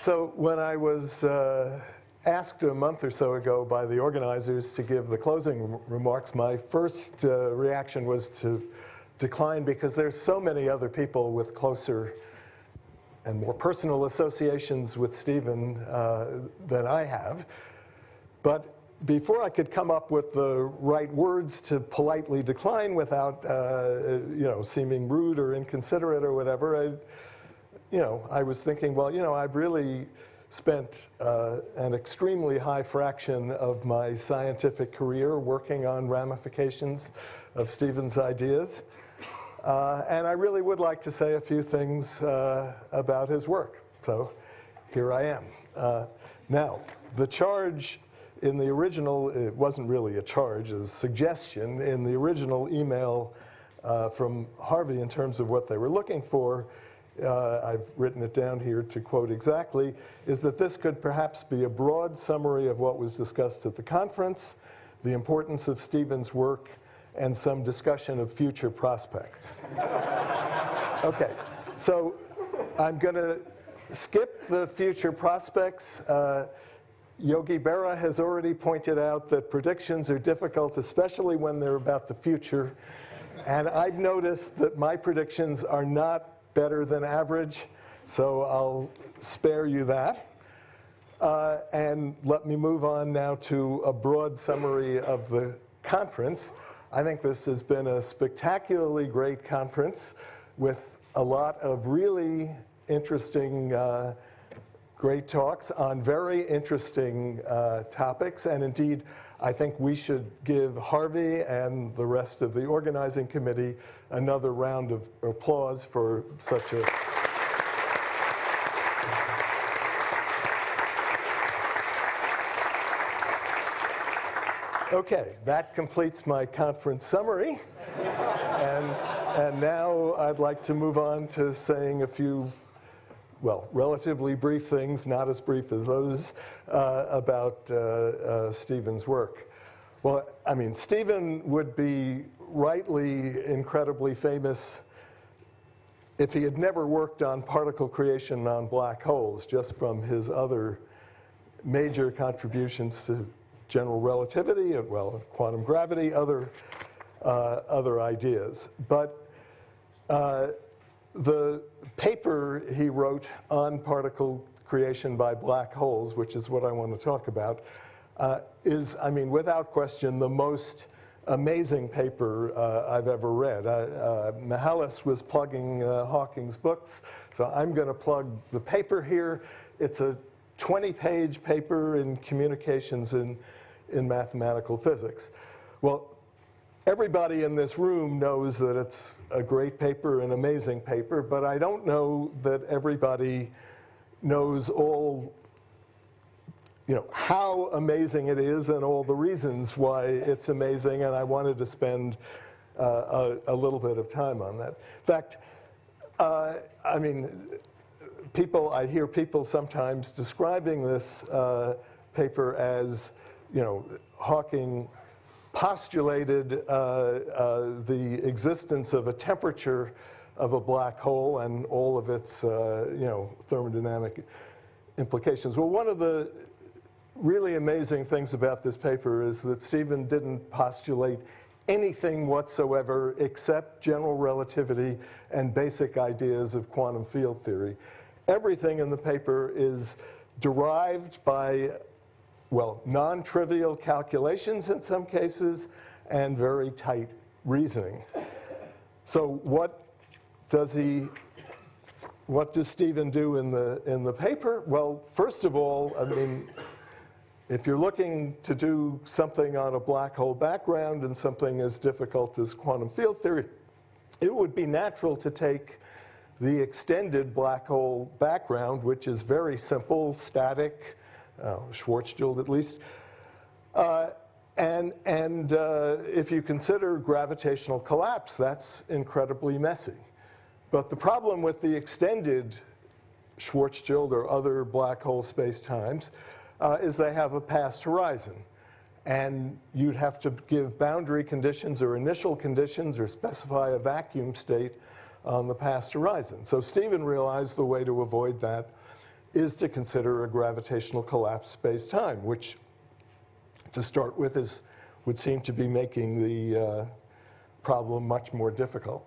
So when I was asked a month or so ago by the organizers to give the closing remarks, my first reaction was to decline because there's so many other people with closer and more personal associations with Stephen than I have. But before I could come up with the right words to politely decline without seeming rude or inconsiderate or whatever, I was thinking, well, I've really spent an extremely high fraction of my scientific career working on ramifications of Stephen's ideas. And I really would like to say a few things about his work. So here I am. Now, the charge in the original, it wasn't really a charge, it was a suggestion in the original email from Harvey in terms of what they were looking for. I've written it down here to quote exactly, is that this could perhaps be a broad summary of what was discussed at the conference, the importance of Stephen's work, and some discussion of future prospects. Okay, so I'm going to skip the future prospects. Yogi Berra has already pointed out that predictions are difficult, especially when they're about the future. And I've noticed that my predictions are not better than average, so I'll spare you that. And let me move on now to a broad summary of the conference. I think this has been a spectacularly great conference with a lot of really interesting, great talks on very interesting topics. And indeed, I think we should give Harvey and the rest of the organizing committee another round of applause for such a Okay, that completes my conference summary. And now I'd like to move on to saying a few, well, relatively brief things, not as brief as those, about Stephen's work. Well, I mean, Stephen would be rightly incredibly famous if he had never worked on particle creation on black holes, just from his other major contributions to general relativity, and, well, quantum gravity, other ideas. But the paper he wrote on particle creation by black holes, which is what I want to talk about, is, I mean, without question, the most amazing paper I've ever read. Mihalis was plugging Hawking's books, so I'm going to plug the paper here. It's a 20-page paper in communications in mathematical physics. Well, everybody in this room knows that it's a great paper, an amazing paper, but I don't know that everybody knows all, how amazing it is and all the reasons why it's amazing, and I wanted to spend a little bit of time on that. In fact, I mean, I hear people sometimes describing this paper as, Hawking postulated the existence of a temperature of a black hole and all of its, thermodynamic implications. Well, one of the really amazing things about this paper is that Stephen didn't postulate anything whatsoever except general relativity and basic ideas of quantum field theory. Everything in the paper is derived by, well, non-trivial calculations in some cases and very tight reasoning. So what does Stephen do in the paper? Well, first of all, I mean, if you're looking to do something on a black hole background and something as difficult as quantum field theory, it would be natural to take the extended black hole background, which is very simple, static, Schwarzschild at least, and if you consider gravitational collapse, that's incredibly messy. But the problem with the extended Schwarzschild or other black hole spacetimes is they have a past horizon. And you'd have to give boundary conditions or initial conditions or specify a vacuum state on the past horizon. So Stephen realized the way to avoid that is to consider a gravitational collapse space-time, which, to start with, would seem to be making the problem much more difficult.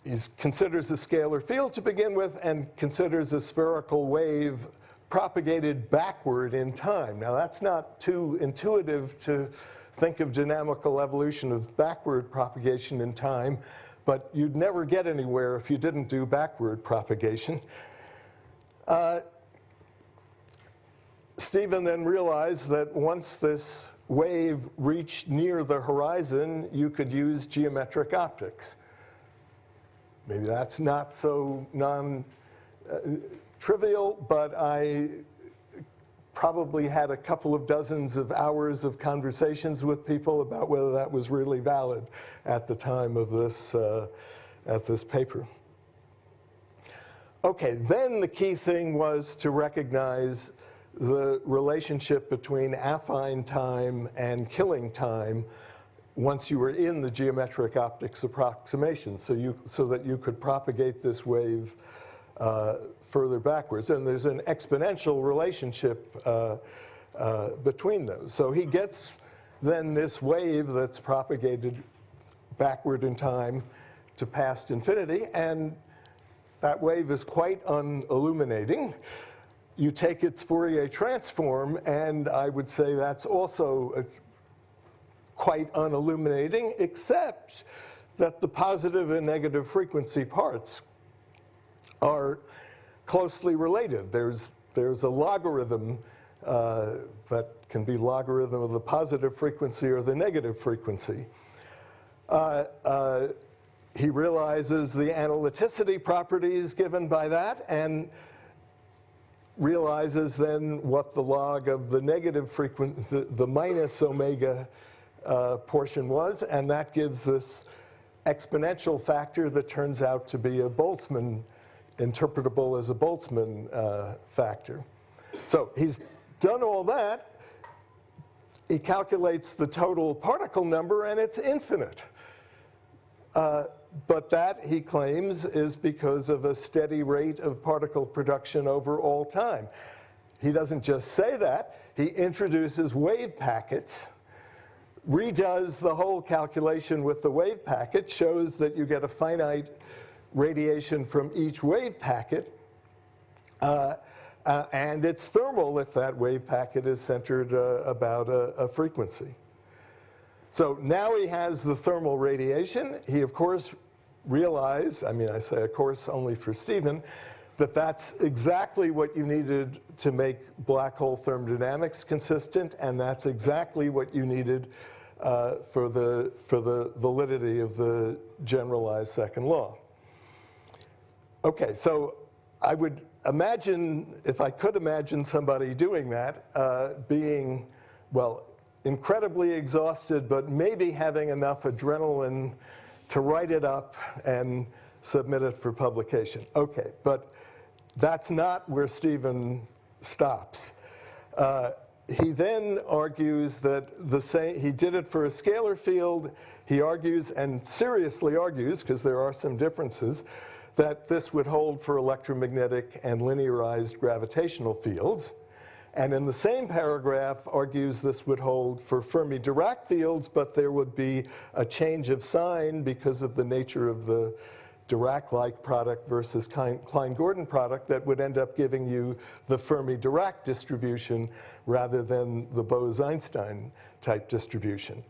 He considers a scalar field to begin with and considers a spherical wave propagated backward in time. Now, that's not too intuitive to think of dynamical evolution of backward propagation in time, but you'd never get anywhere if you didn't do backward propagation. Stephen then realized that once this wave reached near the horizon, you could use geometric optics. Maybe that's not so non-trivial, but I probably had a couple of dozens of hours of conversations with people about whether that was really valid at the time of this, at this paper. Okay, then the key thing was to recognize the relationship between affine time and killing time once you were in the geometric optics approximation, so that you could propagate this wave further backwards. And there's an exponential relationship between those. So he gets then this wave that's propagated backward in time to past infinity, and that wave is quite unilluminating. You take its Fourier transform, and I would say that's also quite unilluminating, except that the positive and negative frequency parts are closely related. There's a logarithm that can be logarithm of the positive frequency or the negative frequency. He realizes the analyticity properties given by that, and realizes then what the log of the negative frequency, the minus omega portion was, and that gives this exponential factor that turns out to be a Boltzmann, interpretable as a Boltzmann factor. So he's done all that. He calculates the total particle number, and it's infinite. But that, he claims, is because of a steady rate of particle production over all time. He doesn't just say that. He introduces wave packets, redoes the whole calculation with the wave packet, shows that you get a finite radiation from each wave packet, and it's thermal if that wave packet is centered about a frequency. So now he has the thermal radiation. He, of course, realized, I mean, I say of course only for Stephen, that that's exactly what you needed to make black hole thermodynamics consistent, and that's exactly what you needed for the validity of the generalized second law. Okay, so I would imagine, if I could imagine somebody doing that, being, well, incredibly exhausted, but maybe having enough adrenaline to write it up and submit it for publication. Okay, but that's not where Stephen stops. He then argues that he did it for a scalar field. He argues, and seriously argues, because there are some differences, that this would hold for electromagnetic and linearized gravitational fields. And in the same paragraph argues this would hold for Fermi-Dirac fields, but there would be a change of sign because of the nature of the Dirac-like product versus Klein-Gordon product that would end up giving you the Fermi-Dirac distribution rather than the Bose-Einstein type distribution.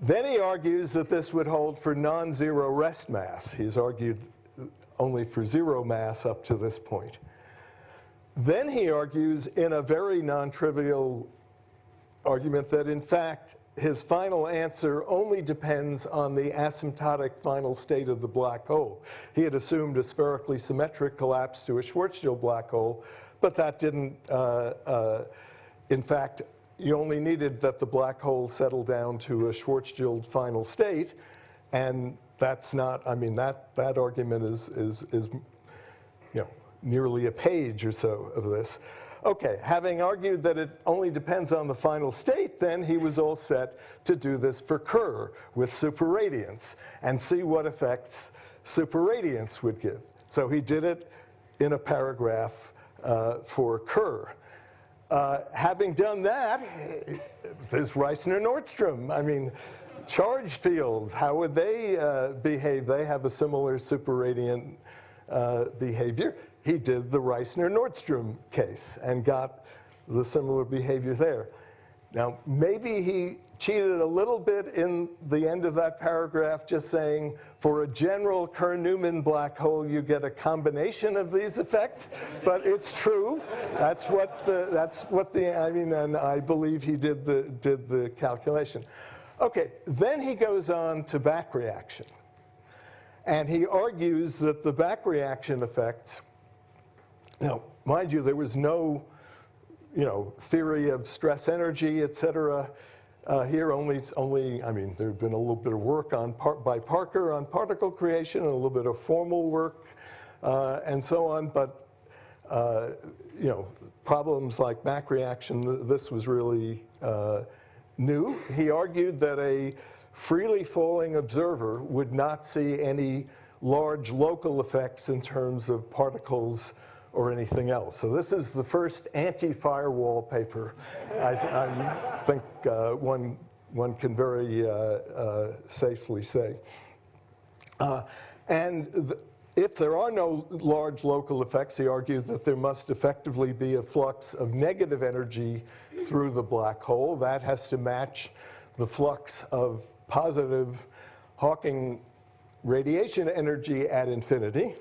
Then he argues that this would hold for non-zero rest mass. He's argued only for zero mass up to this point. Then he argues in a very non-trivial argument that, in fact, his final answer only depends on the asymptotic final state of the black hole. He had assumed a spherically symmetric collapse to a Schwarzschild black hole, but that didn't, in fact, you only needed that the black hole settle down to a Schwarzschild final state, and that's not, I mean, that argument is you know, nearly a page or so of this. Okay, having argued that it only depends on the final state, then he was all set to do this for Kerr with superradiance and see what effects superradiance would give. So he did it in a paragraph for Kerr. Having done that, there's Reissner-Nordstrom. I mean, charged fields, how would they behave? They have a similar superradiant behavior. He did the Reissner-Nordstrom case and got the similar behavior there. Now, maybe he cheated a little bit in the end of that paragraph, just saying, for a general Kerr-Newman black hole, you get a combination of these effects, but it's true. That's what I mean, and I believe he did the calculation. Okay, then he goes on to back reaction. And he argues that the back reaction effects, now, mind you, there was no, theory of stress energy, et cetera. Here only, I mean, there had been a little bit of work by Parker on particle creation and a little bit of formal work and so on, but, problems like back reaction, this was really new. He argued that a freely falling observer would not see any large local effects in terms of particles or anything else. So this is the first anti-firewall paper, I think one can very safely say. If there are no large local effects, he argued that there must effectively be a flux of negative energy through the black hole. That has to match the flux of positive Hawking radiation energy at infinity.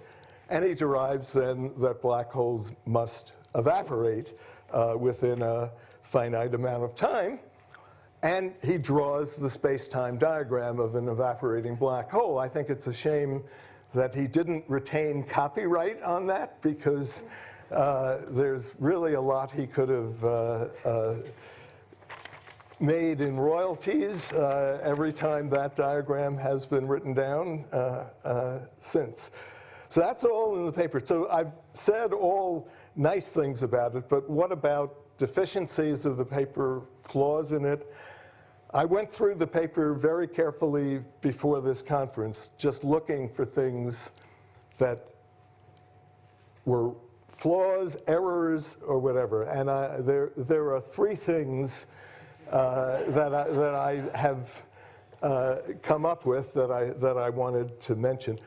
And he derives then that black holes must evaporate within a finite amount of time. And he draws the space-time diagram of an evaporating black hole. I think it's a shame that he didn't retain copyright on that, because there's really a lot he could have made in royalties every time that diagram has been written down since. So that's all in the paper. So I've said all nice things about it, but what about deficiencies of the paper, flaws in it? I went through the paper very carefully before this conference, just looking for things that were flaws, errors, or whatever. And there are three things that I have come up with that I wanted to mention.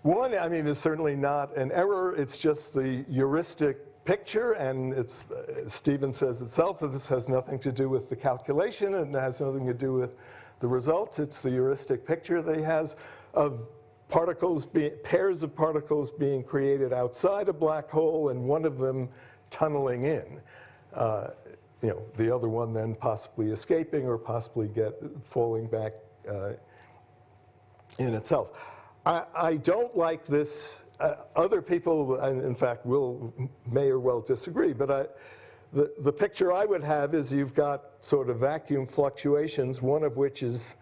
One, I mean, is certainly not an error. It's just the heuristic picture, and it's, Stephen says itself, that this has nothing to do with the calculation, and it has nothing to do with the results. It's the heuristic picture that he has of particles, pairs of particles being created outside a black hole, and one of them tunneling in. The other one then possibly escaping or possibly falling back in itself. I don't like this. Other people, in fact, may or well disagree, but the picture I would have is you've got sort of vacuum fluctuations, one of which is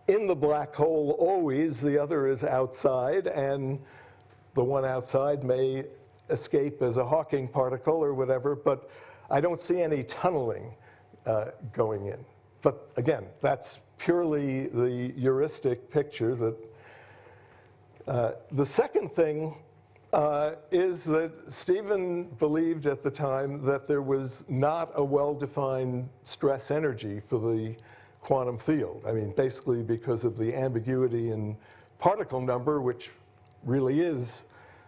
in the black hole always, the other is outside, and the one outside may escape as a Hawking particle or whatever, but I don't see any tunneling going in. But again, that's purely the heuristic picture that the second thing is that Stephen believed at the time that there was not a well-defined stress energy for the quantum field. I mean, basically because of the ambiguity in particle number, which really is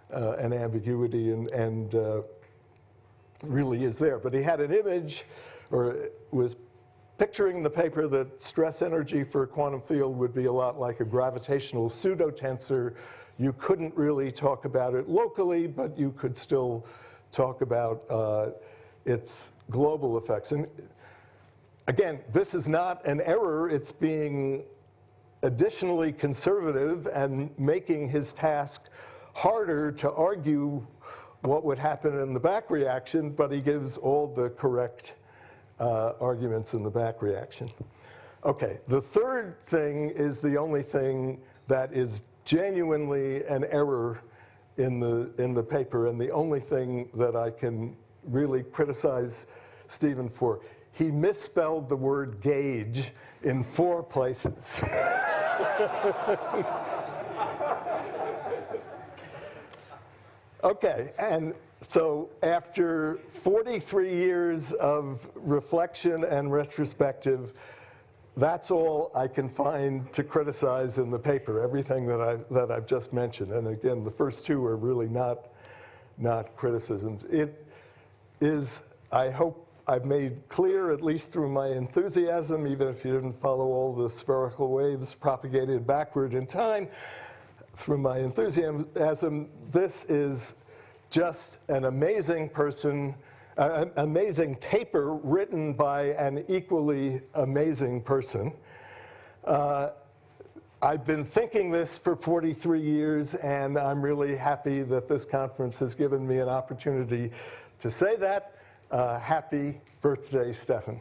an ambiguity and really is there. But he had an image, or was picturing the paper, that stress energy for a quantum field would be a lot like a gravitational pseudotensor. You couldn't really talk about it locally, but you could still talk about its global effects. And again, this is not an error. It's being additionally conservative and making his task harder to argue what would happen in the back reaction, but he gives all the correct arguments in the back reaction. Okay, the third thing is the only thing that is genuinely an error in the paper, and the only thing that I can really criticize Stephen for. He misspelled the word gauge in 4 places. Okay, and so after 43 years of reflection and retrospective, that's all I can find to criticize in the paper, everything that I've just mentioned. And again, the first two are really not criticisms. It is, I hope I've made clear, at least through my enthusiasm, even if you didn't follow all the spherical waves propagated backward in time, through my enthusiasm, this is just an amazing person, amazing paper written by an equally amazing person. I've been thinking this for 43 years, and I'm really happy that this conference has given me an opportunity to say that. Happy birthday, Stephen.